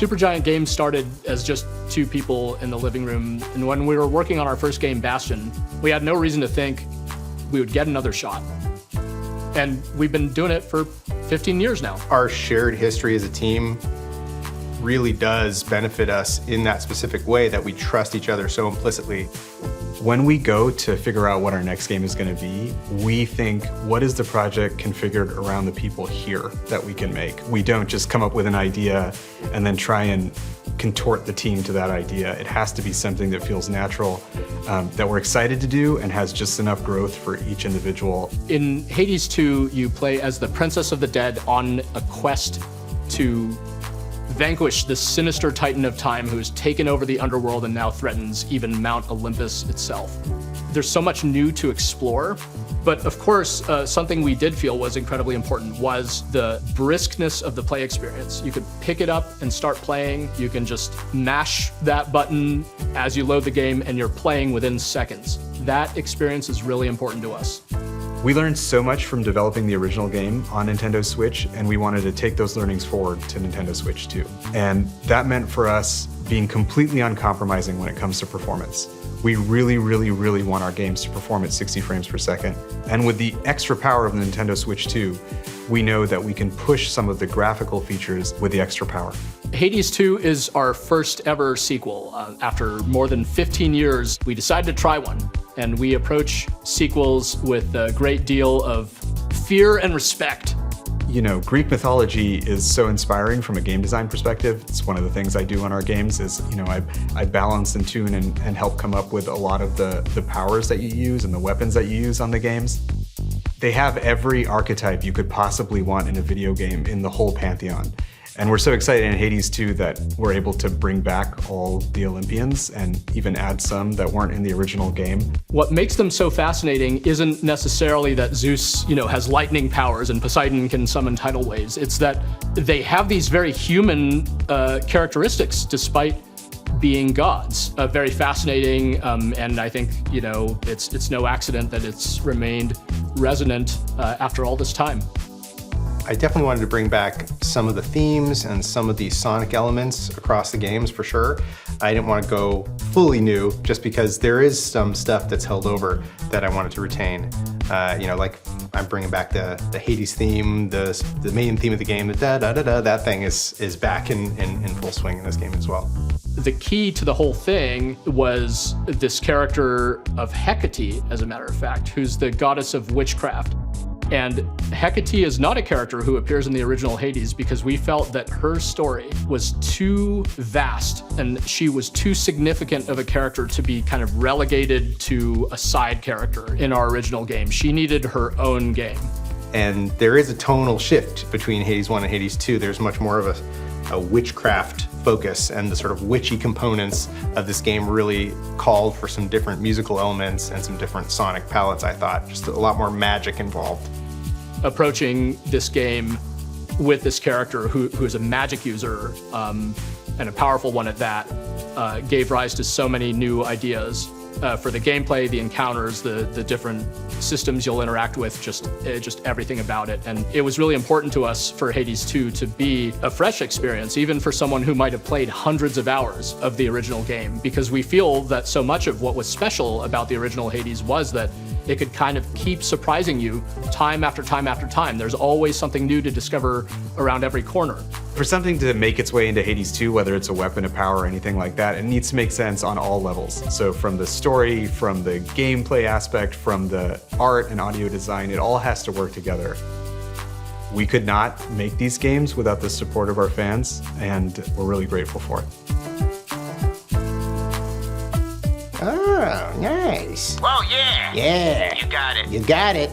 Supergiant Games started as just two people in the living room, and when we were working on our first game, Bastion, we had no reason to think we would get another shot. And we've been doing it for 15 years now. Our shared history as a team really does benefit us in that specific way that we trust each other so implicitly. When we go to figure out what our next game is going to be, we think, what is the project configured around the people here that we can make? We don't just come up with an idea and then try and contort the team to that idea. It has to be something that feels natural, that we're excited to do and has just enough growth for each individual. In Hades 2, you play as the Princess of the Dead on a quest to vanquish the sinister titan of time who has taken over the underworld and now threatens even Mount Olympus itself. There's so much new to explore, but of course, something we did feel was incredibly important was the briskness of the play experience. You could pick it up and start playing. You can just mash that button as you load the game and you're playing within seconds. That experience is really important to us. We learned so much from developing the original game on Nintendo Switch, and we wanted to take those learnings forward to Nintendo Switch too. And that meant for us being completely uncompromising when it comes to performance. We really, really, really want our games to perform at 60 frames per second. And with the extra power of the Nintendo Switch 2, we know that we can push some of the graphical features with the extra power. Hades 2 is our first ever sequel. After more than 15 years, we decided to try one. And we approach sequels with a great deal of fear and respect. You know, Greek mythology is so inspiring from a game design perspective. It's one of the things I do on our games is, you know, I balance and tune and help come up with a lot of the powers that you use and the weapons that you use on the games. They have every archetype you could possibly want in a video game in the whole pantheon. And we're so excited in Hades 2 that we're able to bring back all the Olympians and even add some that weren't in the original game. What makes them so fascinating isn't necessarily that Zeus, has lightning powers and Poseidon can summon tidal waves. It's that they have these very human characteristics despite being gods. Very fascinating, and I think, it's no accident that it's remained resonant after all this time. I definitely wanted to bring back some of the themes and some of the sonic elements across the games for sure. I didn't want to go fully new just because there is some stuff that's held over that I wanted to retain. Like I'm bringing back the Hades theme, the main theme of the game, the da-da-da-da, that thing is back in full swing in this game as well. The key to the whole thing was this character of Hecate, as a matter of fact, who's the goddess of witchcraft. And Hecate is not a character who appears in the original Hades because we felt that her story was too vast and she was too significant of a character to be kind of relegated to a side character in our original game. She needed her own game. And there is a tonal shift between Hades 1 and Hades 2. There's much more of a witchcraft focus, and the sort of witchy components of this game really called for some different musical elements and some different sonic palettes, I thought. Just a lot more magic involved. Approaching this game with this character who is a magic user, and a powerful one at that, gave rise to so many new ideas for the gameplay, the encounters, the different systems you'll interact with, just everything about it. And it was really important to us for Hades 2 to be a fresh experience, even for someone who might have played hundreds of hours of the original game, because we feel that so much of what was special about the original Hades was that it could kind of keep surprising you time after time after time. There's always something new to discover around every corner. For something to make its way into Hades 2, whether it's a weapon, a power, or anything like that, it needs to make sense on all levels. So from the story, from the gameplay aspect, from the art and audio design, it all has to work together. We could not make these games without the support of our fans, and we're really grateful for it. Oh, nice. Whoa, yeah. Yeah. You got it. You got it.